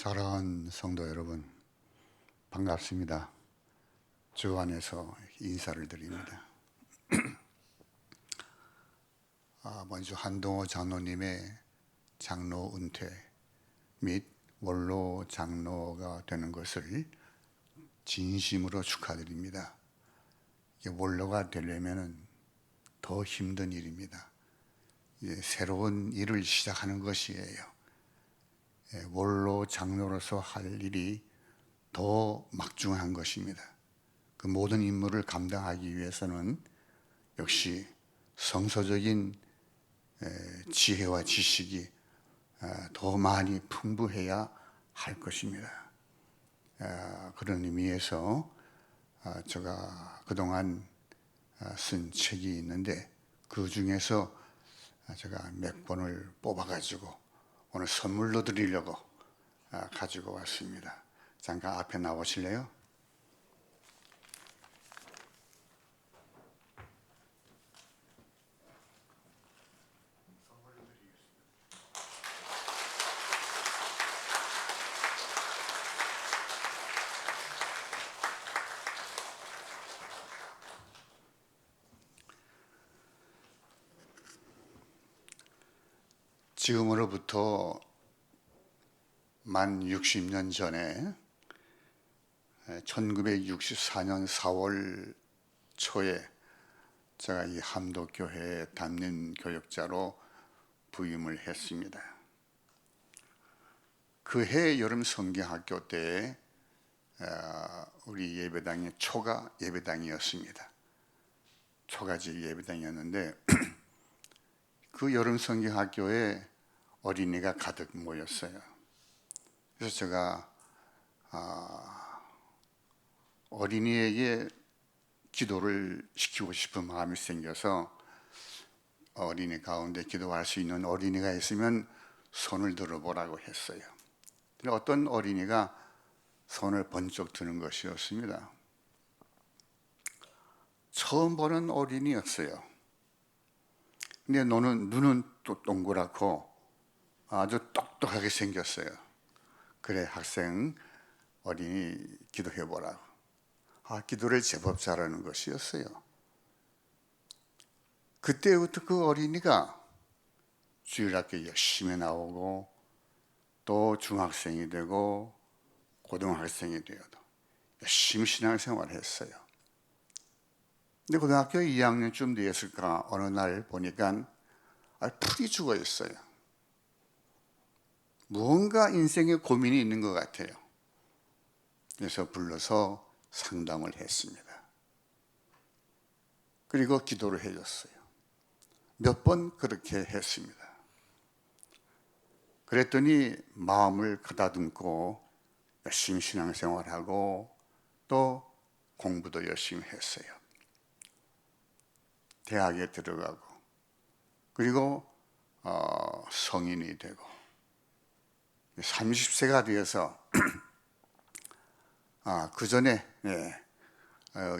사랑하는 성도 여러분, 반갑습니다. 주 안에서 인사를 드립니다. 먼저 한동호 장로님의 장로 은퇴 및 원로 장로가 되는 것을 진심으로 축하드립니다. 원로가 되려면 더 힘든 일입니다. 새로운 일을 시작하는 것이에요. 원로 장로로서 할 일이 더 막중한 것입니다. 그 모든 임무를 감당하기 위해서는 역시 성서적인 지혜와 지식이 더 많이 풍부해야 할 것입니다. 그런 의미에서 제가 그동안 쓴 책이 있는데 그 중에서 제가 몇 권을 뽑아가지고 오늘 선물로 드리려고 가지고 왔습니다. 잠깐 앞에 나오실래요? 지금으로부터 만 60년 전에 1964년 4월 초에 제가 이 함덕교회에 담임 교역자로 부임을 했습니다. 그 해 여름 성경학교 때에 우리 예배당이 초가 예배당이었습니다. 초가집 예배당이었는데 그 여름 성경학교에 어린이가 가득 모였어요. 그래서 제가 어린이에게 기도를 시키고 싶은 마음이 생겨서 어린이 가운데 기도할 수 있는 어린이가 있으면 손을 들어보라고 했어요. 어떤 어린이가 손을 번쩍 드는 것이었습니다. 처음 보는 어린이였어요. 근데 눈은 또 동그랗고 아주 똑똑하게 생겼어요. 그래, 학생 어린이 기도해보라고. 기도를 제법 잘하는 것이었어요. 그때부터 그 어린이가 주일학교 열심히 나오고 또 중학생이 되고 고등학생이 되어도 열심히 신앙생활을 했어요. 근데 고등학교 2학년쯤 되었을까 어느 날 보니까 풀이 죽어 있어요. 무언가 인생에 고민이 있는 것 같아요. 그래서 불러서 상담을 했습니다. 그리고 기도를 해줬어요. 몇 번 그렇게 했습니다. 그랬더니 마음을 가다듬고 열심히 신앙생활하고 또 공부도 열심히 했어요. 대학에 들어가고 그리고 성인이 되고 30세가 되어서 그 전에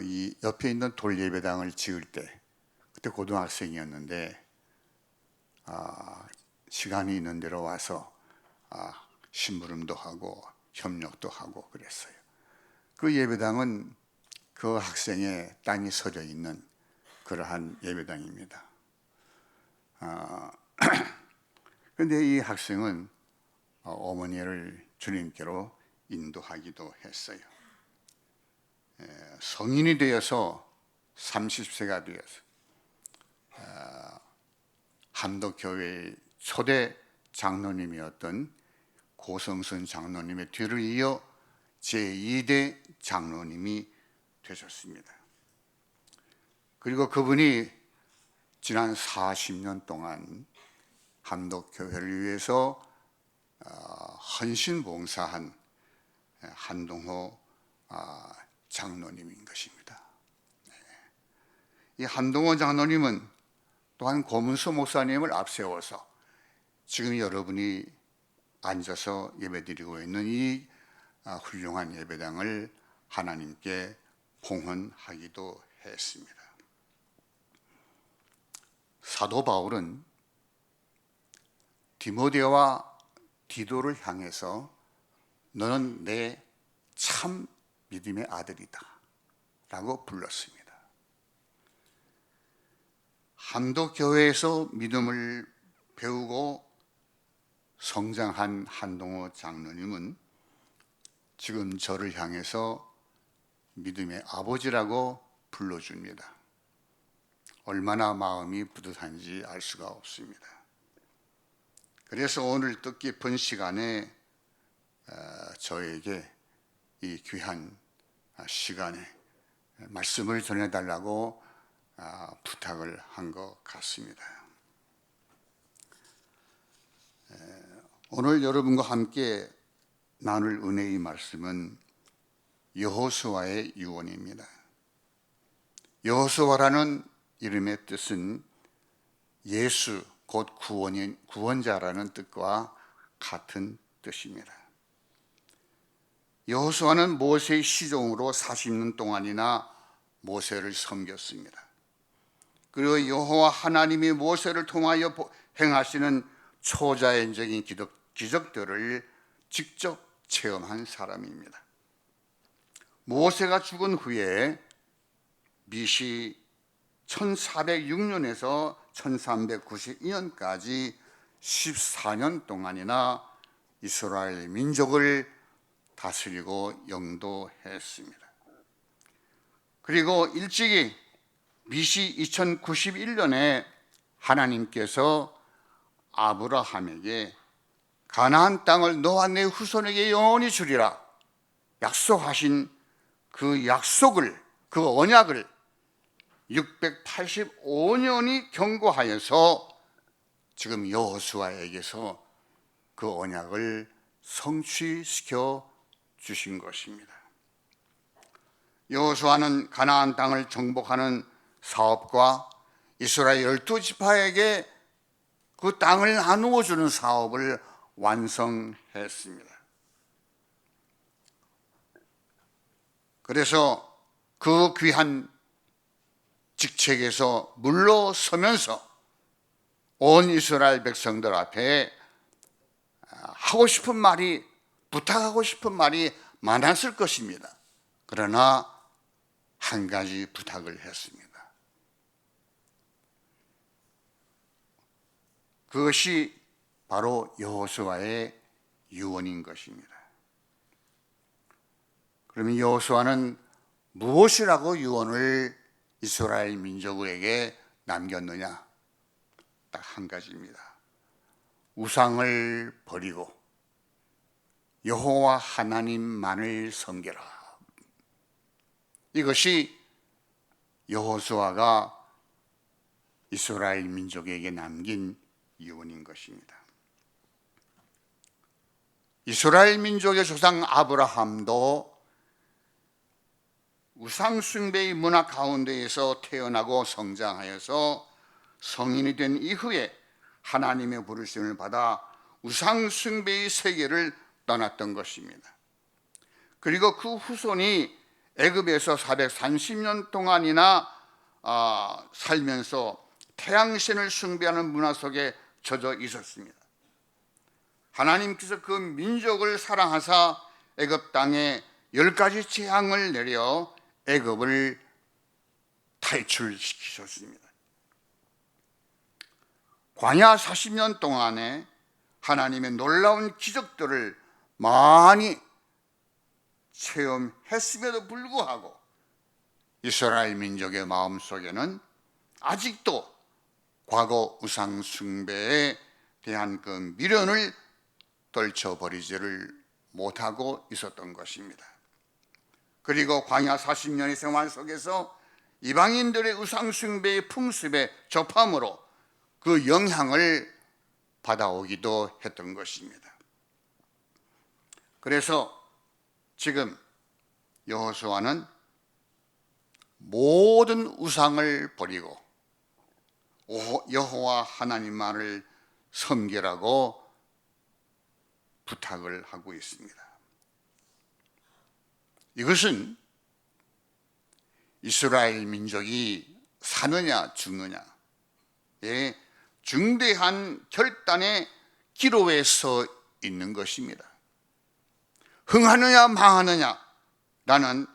이 옆에 있는 돌예배당을 지을 때 그때 고등학생이었는데 시간이 있는 대로 와서 심부름도 하고 협력도 하고 그랬어요. 그 예배당은 그 학생의 땅이 서져 있는 그러한 예배당입니다. 그런데 이 학생은 어머니를 주님께로 인도하기도 했어요. 성인이 되어서 30세가 되어서 함덕교회의 초대 장로님이었던 고성순 장로님의 뒤를 이어 제2대 장로님이 되셨습니다. 그리고 그분이 지난 40년 동안 함덕교회를 위해서 헌신봉사한 한동호 장로님인 것입니다. 이 한동호 장로님은 또한 고문서 목사님을 앞세워서 지금 여러분이 앉아서 예배드리고 있는 이 훌륭한 예배당을 하나님께 봉헌하기도 했습니다. 사도 바울은 디모데와 디도를 향해서 너는 내 참 믿음의 아들이다 라고 불렀습니다. 함도교회에서 믿음을 배우고 성장한 한동호 장로님은 지금 저를 향해서 믿음의 아버지라고 불러줍니다. 얼마나 마음이 뿌듯한지 알 수가 없습니다. 그래서 오늘 뜻깊은 시간에 저에게 이 귀한 시간에 말씀을 전해달라고 부탁을 한 것 같습니다. 오늘 여러분과 함께 나눌 은혜의 말씀은 여호수아의 유언입니다. 여호수아라는 이름의 뜻은 예수 곧 구원자라는 뜻과 같은 뜻입니다. 여호수아는 모세의 시종으로 40년 동안이나 모세를 섬겼습니다. 그리고 여호와 하나님이 모세를 통하여 행하시는 초자연적인 기적들을 직접 체험한 사람입니다. 모세가 죽은 후에 BC 1406년에서 1392년까지 14년 동안이나 이스라엘 민족을 다스리고 영도했습니다. 그리고 일찍이 BC 2091년에 하나님께서 아브라함에게 가나안 땅을 너와 내 후손에게 영원히 주리라 약속하신 그 약속을, 그 언약을 685년이 경과하여서 지금 여호수아에게서 그 언약을 성취시켜 주신 것입니다. 여호수아는 가나안 땅을 정복하는 사업과 이스라엘 12지파에게 그 땅을 나누어 주는 사업을 완성했습니다. 그래서 그 귀한 직책에서 물러서면서 온 이스라엘 백성들 앞에 하고 싶은 말이, 부탁하고 싶은 말이 많았을 것입니다. 그러나 한 가지 부탁을 했습니다. 그것이 바로 여호수아의 유언인 것입니다. 그러면 여호수아는 무엇이라고 유언을 이스라엘 민족에게 남겼느냐? 딱 한 가지입니다. 우상을 버리고 여호와 하나님만을 섬겨라. 이것이 여호수아가 이스라엘 민족에게 남긴 유언인 것입니다. 이스라엘 민족의 조상 아브라함도 우상 숭배의 문화 가운데에서 태어나고 성장하여서 성인이 된 이후에 하나님의 부르심을 받아 우상 숭배의 세계를 떠났던 것입니다. 그리고 그 후손이 애굽에서 430년 동안이나 살면서 태양신을 숭배하는 문화 속에 젖어 있었습니다. 하나님께서 그 민족을 사랑하사 애굽 땅에 10가지 재앙을 내려 애굽을 탈출시키셨습니다. 광야 40년 동안에 하나님의 놀라운 기적들을 많이 체험했음에도 불구하고 이스라엘 민족의 마음속에는 아직도 과거 우상 숭배에 대한 그 미련을 떨쳐버리지를 못하고 있었던 것입니다. 그리고 광야 40년의 생활 속에서 이방인들의 우상 숭배의 풍습에 접함으로 그 영향을 받아오기도 했던 것입니다. 그래서 지금 여호수아는 모든 우상을 버리고 여호와 하나님만을 섬기라고 부탁을 하고 있습니다. 이것은 이스라엘 민족이 사느냐 죽느냐의 중대한 결단의 기로에 서 있는 것입니다. 흥하느냐 망하느냐 라는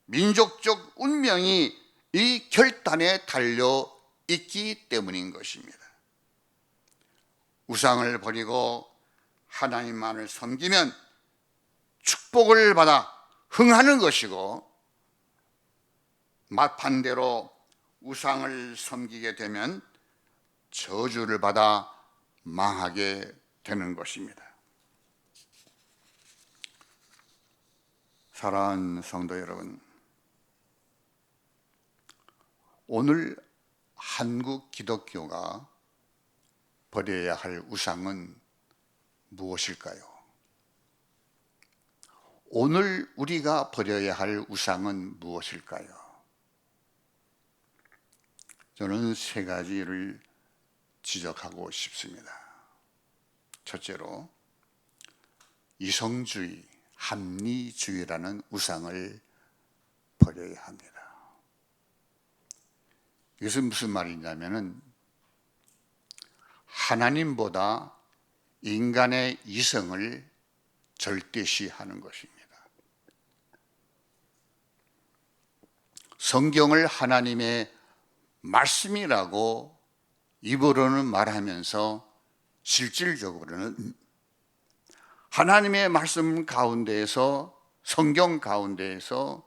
민족적 운명이 이 결단에 달려 있기 때문인 것입니다. 우상을 버리고 하나님만을 섬기면 축복을 받아 흥하는 것이고, 맞반대로 우상을 섬기게 되면 저주를 받아 망하게 되는 것입니다. 사랑하는 성도 여러분, 오늘 한국 기독교가 버려야 할 우상은 무엇일까요? 오늘 우리가 버려야 할 우상은 무엇일까요? 저는 세 가지를 지적하고 싶습니다. 첫째로, 이성주의, 합리주의라는 우상을 버려야 합니다. 이것은 무슨 말이냐면은, 하나님보다 인간의 이성을 절대시하는 것입니다. 성경을 하나님의 말씀이라고 입으로는 말하면서 실질적으로는 하나님의 말씀 가운데에서, 성경 가운데에서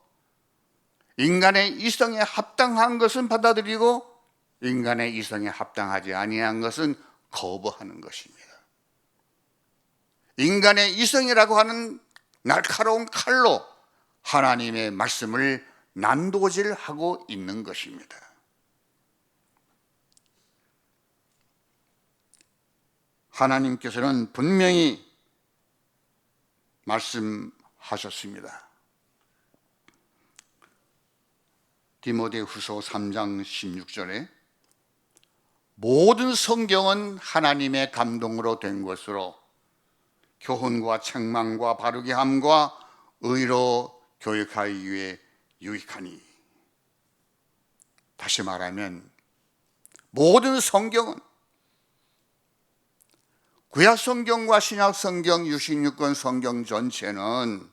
인간의 이성에 합당한 것은 받아들이고 인간의 이성에 합당하지 아니한 것은 거부하는 것입니다. 인간의 이성이라고 하는 날카로운 칼로 하나님의 말씀을 난도질하고 있는 것입니다. 하나님께서는 분명히 말씀하셨습니다. 디모데후서 3장 16절에 모든 성경은 하나님의 감동으로 된 것으로 교훈과 책망과 바르게 함과 의로 교육하기 위해 유익하니. 다시 말하면 모든 성경은, 구약 성경과 신약 성경 66권 성경 전체는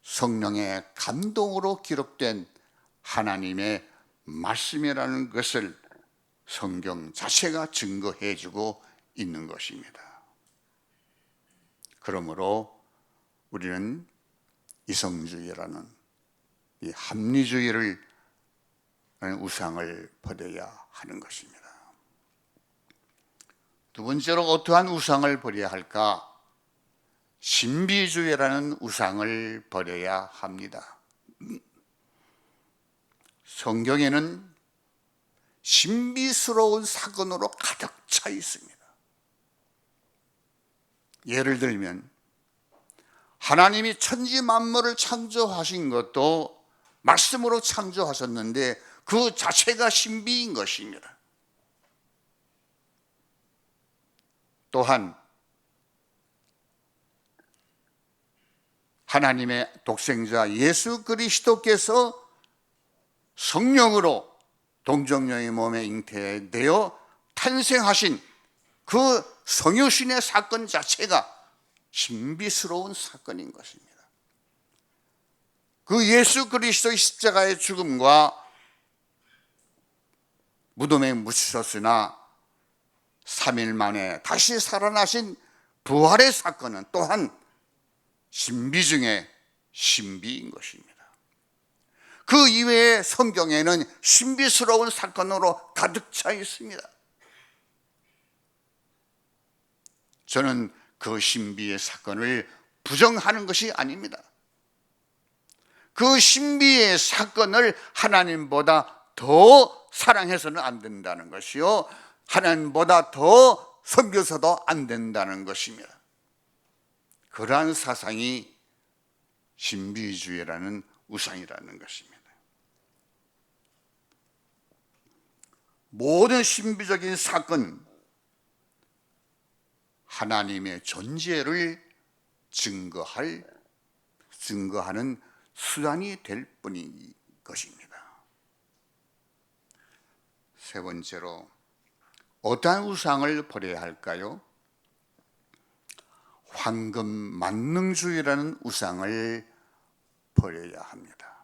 성령의 감동으로 기록된 하나님의 말씀이라는 것을 성경 자체가 증거해 주고 있는 것입니다. 그러므로 우리는 이성주의라는 이 합리주의를 우상을 버려야 하는 것입니다. 두 번째로 어떠한 우상을 버려야 할까? 신비주의라는 우상을 버려야 합니다. 성경에는 신비스러운 사건으로 가득 차 있습니다. 예를 들면 하나님이 천지 만물을 창조하신 것도 말씀으로 창조하셨는데 그 자체가 신비인 것입니다. 또한 하나님의 독생자 예수 그리스도께서 성령으로 동정녀의 몸에 잉태되어 탄생하신 그 성유신의 사건 자체가 신비스러운 사건인 것입니다. 그 예수 그리스도의 십자가의 죽음과 무덤에 묻히셨으나 3일 만에 다시 살아나신 부활의 사건은 또한 신비 중에 신비인 것입니다. 그 이외에 성경에는 신비스러운 사건으로 가득 차 있습니다. 저는 그 신비의 사건을 부정하는 것이 아닙니다. 그 신비의 사건을 하나님보다 더 사랑해서는 안 된다는 것이요, 하나님보다 더 섬겨서도 안 된다는 것입니다. 그러한 사상이 신비주의라는 우상이라는 것입니다. 모든 신비적인 사건, 하나님의 존재를 증거하는 수단이 될 뿐인 것입니다. 세 번째로, 어떠한 우상을 버려야 할까요? 황금 만능주의라는 우상을 버려야 합니다.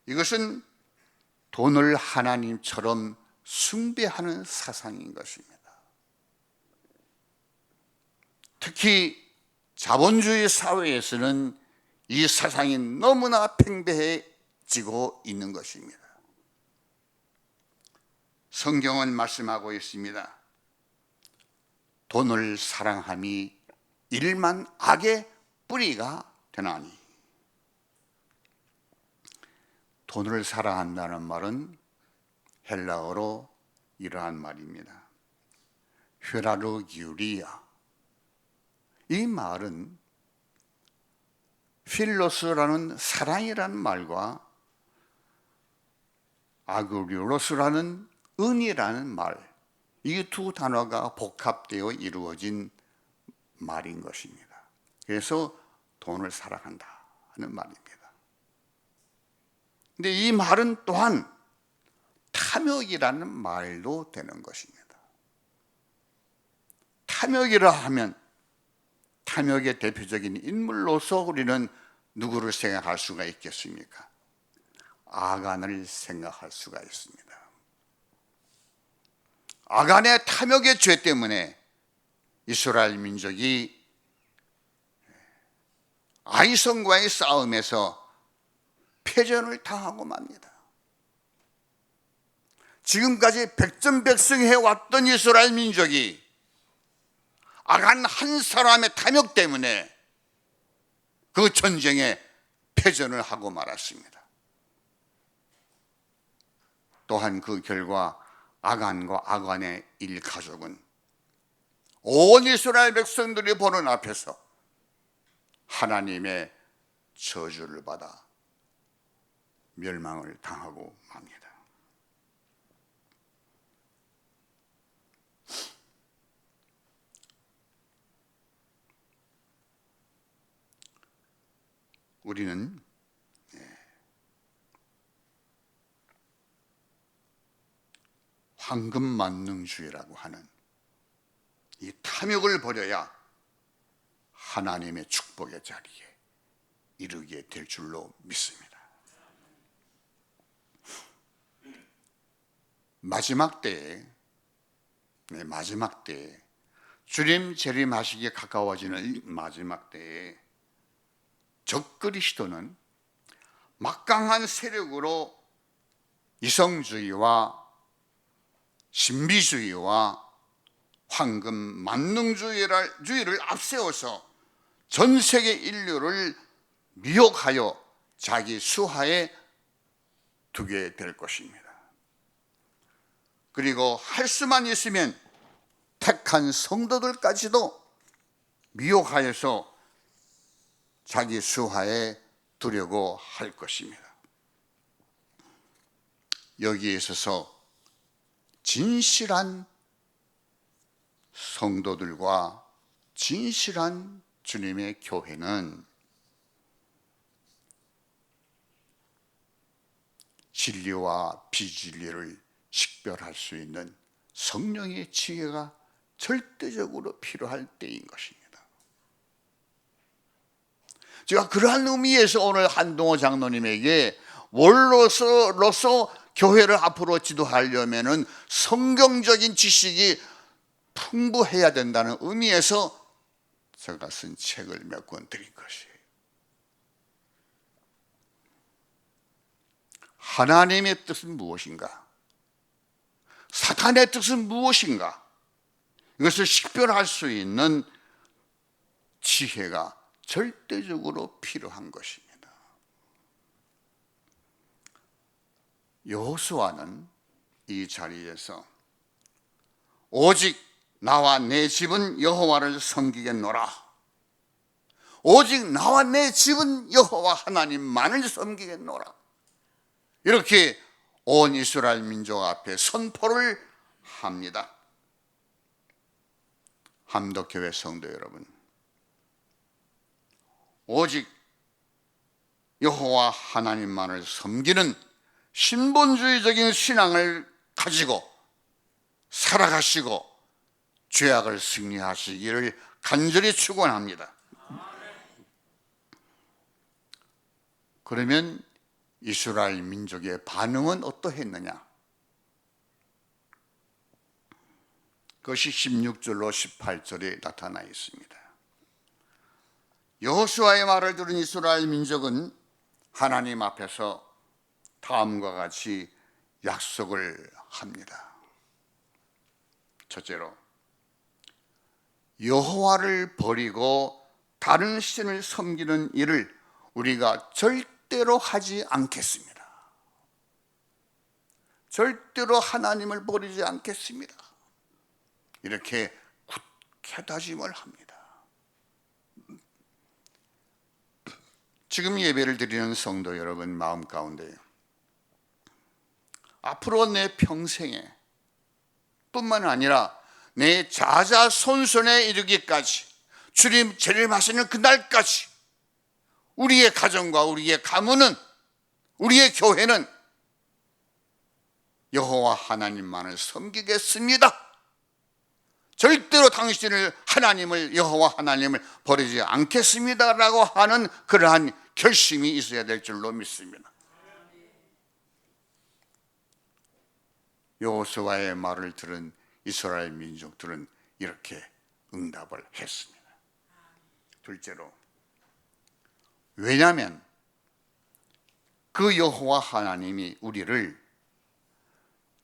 이것은 돈을 하나님처럼 숭배하는 사상인 것입니다. 특히 자본주의 사회에서는 이 사상이 너무나 팽배해지고 있는 것입니다. 성경은 말씀하고 있습니다. 돈을 사랑함이 일만 악의 뿌리가 되나니. 돈을 사랑한다는 말은 헬라어로 이러한 말입니다. 휘라르기우리아. 이 말은 필로스라는 사랑이라는 말과 아그리로스라는 은이라는 말, 이 두 단어가 복합되어 이루어진 말인 것입니다. 그래서 돈을 사랑한다 하는 말입니다. 근데 이 말은 또한 탐욕이라는 말도 되는 것입니다. 탐욕이라 하면 탐욕의 대표적인 인물로서 우리는 누구를 생각할 수가 있겠습니까? 아간을 생각할 수가 있습니다. 아간의 탐욕의 죄 때문에 이스라엘 민족이 아이성과의 싸움에서 패전을 당하고 맙니다. 지금까지 백전백승해 왔던 이스라엘 민족이 아간 한 사람의 탐욕 때문에 그 전쟁에 패전을 하고 말았습니다. 또한 그 결과 아간과 아간의 일가족은 온 이스라엘 백성들이 보는 앞에서 하나님의 저주를 받아 멸망을 당하고 맙니다. 우리는 황금 만능주의라고 하는 이 탐욕을 버려야 하나님의 축복의 자리에 이르게 될 줄로 믿습니다. 마지막 때에 주님 재림하시기에 가까워지는 마지막 때에 적그리스도는 막강한 세력으로 이성주의와 신비주의와 황금 만능주의를 앞세워서 전 세계 인류를 미혹하여 자기 수하에 두게 될 것입니다. 그리고 할 수만 있으면 택한 성도들까지도 미혹하여서 자기 수하에 두려고 할 것입니다. 여기에 있어서 진실한 성도들과 진실한 주님의 교회는 진리와 비진리를 식별할 수 있는 성령의 지혜가 절대적으로 필요할 때인 것입니다. 제가 그러한 의미에서 오늘 한동호 장로님에게 원로서로서 교회를 앞으로 지도하려면 성경적인 지식이 풍부해야 된다는 의미에서 제가 쓴 책을 몇 권 드린 것이에요. 하나님의 뜻은 무엇인가? 사탄의 뜻은 무엇인가? 이것을 식별할 수 있는 지혜가 절대적으로 필요한 것입니다. 여호수아는 이 자리에서 오직 나와 내 집은 여호와를 섬기겠노라. 오직 나와 내 집은 여호와 하나님만을 섬기겠노라. 이렇게 온 이스라엘 민족 앞에 선포를 합니다. 함덕교회 성도 여러분, 오직 여호와 하나님만을 섬기는 신본주의적인 신앙을 가지고 살아가시고 죄악을 승리하시기를 간절히 축원합니다. 그러면 이스라엘 민족의 반응은 어떠했느냐? 그것이 16절로 18절에 나타나 있습니다. 여호수아의 말을 들은 이스라엘 민족은 하나님 앞에서 다음과 같이 약속을 합니다. 첫째로, 여호와를 버리고 다른 신을 섬기는 일을 우리가 절대로 하지 않겠습니다. 절대로 하나님을 버리지 않겠습니다. 이렇게 굳게 다짐을 합니다. 지금 예배를 드리는 성도 여러분 마음 가운데 앞으로 내 평생에 뿐만 아니라 내 자자손손에 이르기까지 주님 재림하시는 그날까지 우리의 가정과 우리의 가문은, 우리의 교회는 여호와 하나님만을 섬기겠습니다. 절대로 당신을, 하나님을, 여호와 하나님을 버리지 않겠습니다라고 하는 그러한 결심이 있어야 될 줄로 믿습니다. 여호수아의 말을 들은 이스라엘 민족들은 이렇게 응답을 했습니다. 둘째로, 왜냐하면 그 여호와 하나님이 우리를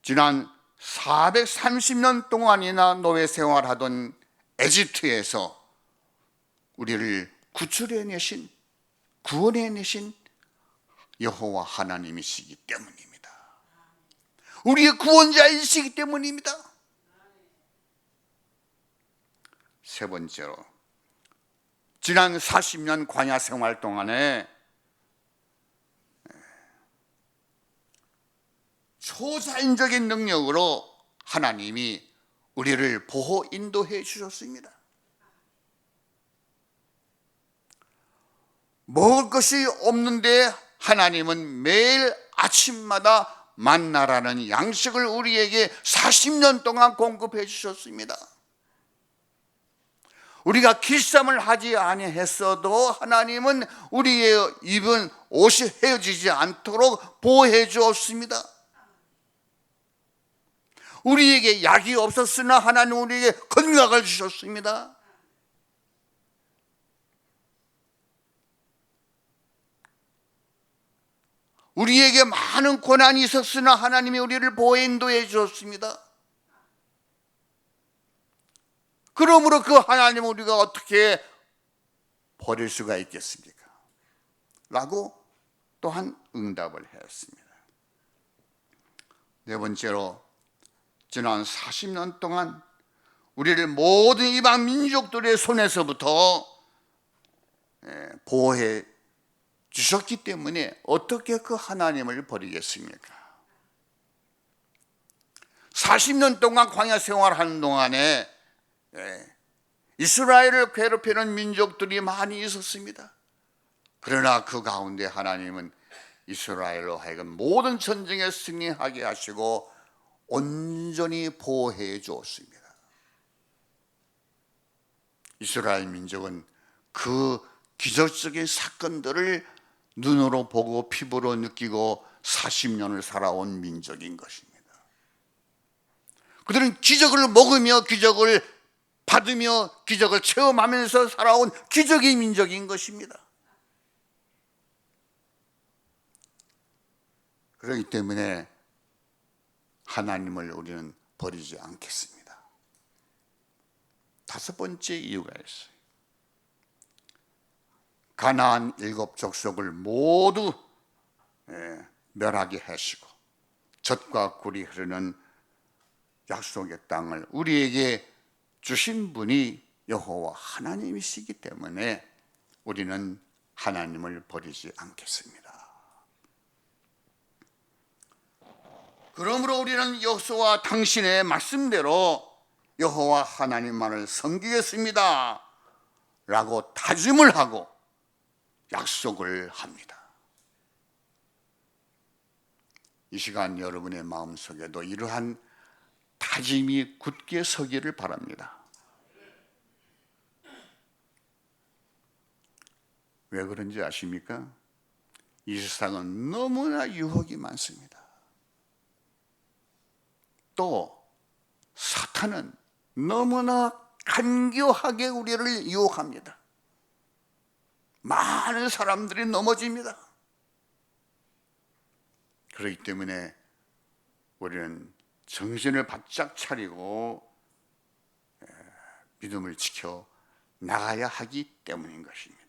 지난 430년 동안이나 노예 생활하던 에집트에서 우리를 구출해내신, 구원해내신 여호와 하나님이시기 때문입니다. 우리의 구원자이시기 때문입니다. 세 번째로, 지난 40년 광야 생활 동안에 초자연적인 능력으로 하나님이 우리를 보호 인도해 주셨습니다. 먹을 것이 없는데 하나님은 매일 아침마다 만나라는 양식을 우리에게 40년 동안 공급해 주셨습니다. 우리가 길쌈을 하지 아니했어도 하나님은 우리의 입은 옷이 헤어지지 않도록 보호해 주었습니다. 우리에게 약이 없었으나 하나님 우리에게 건강을 주셨습니다. 우리에게 많은 고난이 있었으나 하나님이 우리를 보호 인도해 주었습니다. 그러므로 그 하나님 우리가 어떻게 버릴 수가 있겠습니까? 라고 또한 응답을 했습니다. 네 번째로, 지난 40년 동안 우리를 모든 이방 민족들의 손에서부터 보호해 주셨기 때문에 어떻게 그 하나님을 버리겠습니까? 40년 동안 광야 생활하는 동안에 이스라엘을 괴롭히는 민족들이 많이 있었습니다. 그러나 그 가운데 하나님은 이스라엘로 하여금 모든 전쟁에 승리하게 하시고 온전히 보호해 주었습니다. 이스라엘 민족은 그 기적적인 사건들을 눈으로 보고 피부로 느끼고 40년을 살아온 민족인 것입니다. 그들은 기적을 먹으며 기적을 받으며 기적을 체험하면서 살아온 기적의 민족인 것입니다. 그렇기 때문에 하나님을 우리는 버리지 않겠습니다. 다섯 번째 이유가 있어요. 가나안 7족속을 모두 멸하게 하시고 젖과 꿀이 흐르는 약속의 땅을 우리에게 주신 분이 여호와 하나님이시기 때문에 우리는 하나님을 버리지 않겠습니다. 그러므로 우리는 여호수아 당신의 말씀대로 여호와 하나님만을 섬기겠습니다 라고 다짐을 하고 약속을 합니다. 이 시간 여러분의 마음속에도 이러한 다짐이 굳게 서기를 바랍니다. 왜 그런지 아십니까? 이 세상은 너무나 유혹이 많습니다. 또 사탄은 너무나 간교하게 우리를 유혹합니다. 많은 사람들이 넘어집니다. 그렇기 때문에 우리는 정신을 바짝 차리고 믿음을 지켜 나가야 하기 때문인 것입니다.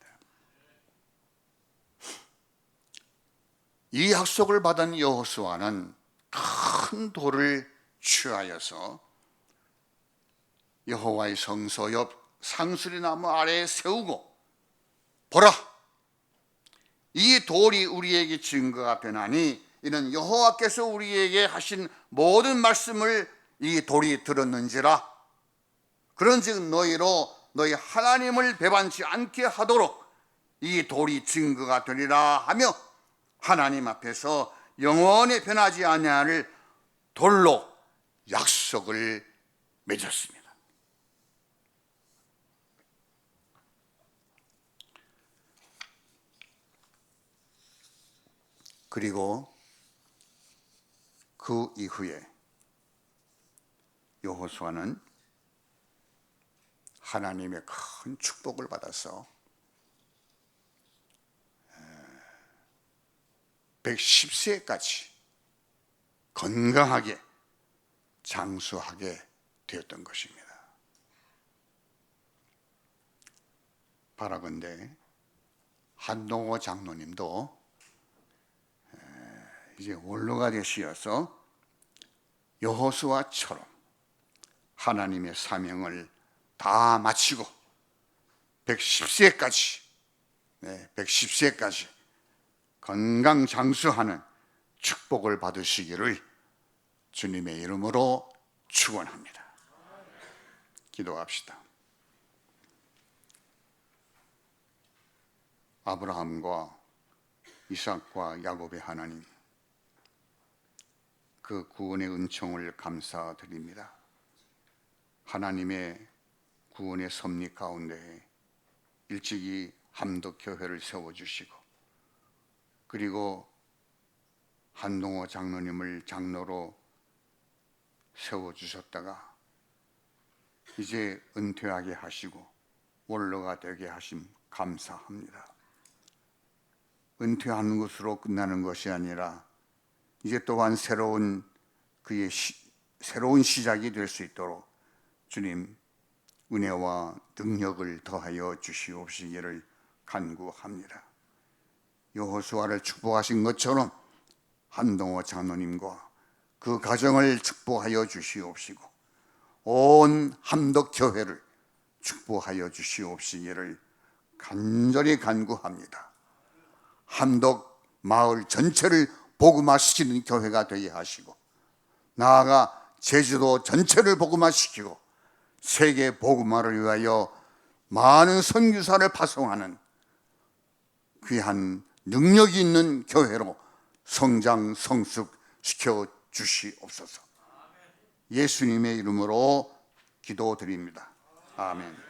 이 약속을 받은 여호수아는 큰 돌을 취하여서 여호와의 성소 옆 상수리 나무 아래에 세우고, 보라, 이 돌이 우리에게 증거가 되나니 이는 여호와께서 우리에게 하신 모든 말씀을 이 돌이 들었는지라. 그런즉 너희로 너희 하나님을 배반치 않게 하도록 이 돌이 증거가 되리라 하며 하나님 앞에서 영원히 변하지 아니할 돌로 약속을 맺었습니다. 그리고 그 이후에 여호수아는 하나님의 큰 축복을 받아서 110세까지 건강하게 장수하게 되었던 것입니다. 바라건대 한동호 장로님도 이제 원로가 되시어서 여호수아처럼 하나님의 사명을 다 마치고 110세까지 건강 장수하는 축복을 받으시기를 주님의 이름으로 축원합니다. 기도합시다. 아브라함과 이삭과 야곱의 하나님, 그 구원의 은총을 감사드립니다. 하나님의 구원의 섭리 가운데 일찍이 함덕교회를 세워주시고, 그리고 한동호 장로님을 장로로 세워주셨다가 이제 은퇴하게 하시고 원로가 되게 하심 감사합니다. 은퇴하는 것으로 끝나는 것이 아니라 이제 또한 새로운 시작이 될 수 있도록 주님 은혜와 능력을 더하여 주시옵시기를 간구합니다. 여호수아를 축복하신 것처럼 한동호 장로님과 그 가정을 축복하여 주시옵시고 온 함덕교회를 축복하여 주시옵시기를 간절히 간구합니다. 함덕 마을 전체를 복음화시키는 교회가 되게 하시고, 나아가 제주도 전체를 복음화시키고 세계 복음화를 위하여 많은 선교사를 파송하는 귀한 능력이 있는 교회로 성장 성숙시켜 주시옵소서. 예수님의 이름으로 기도드립니다. 아멘.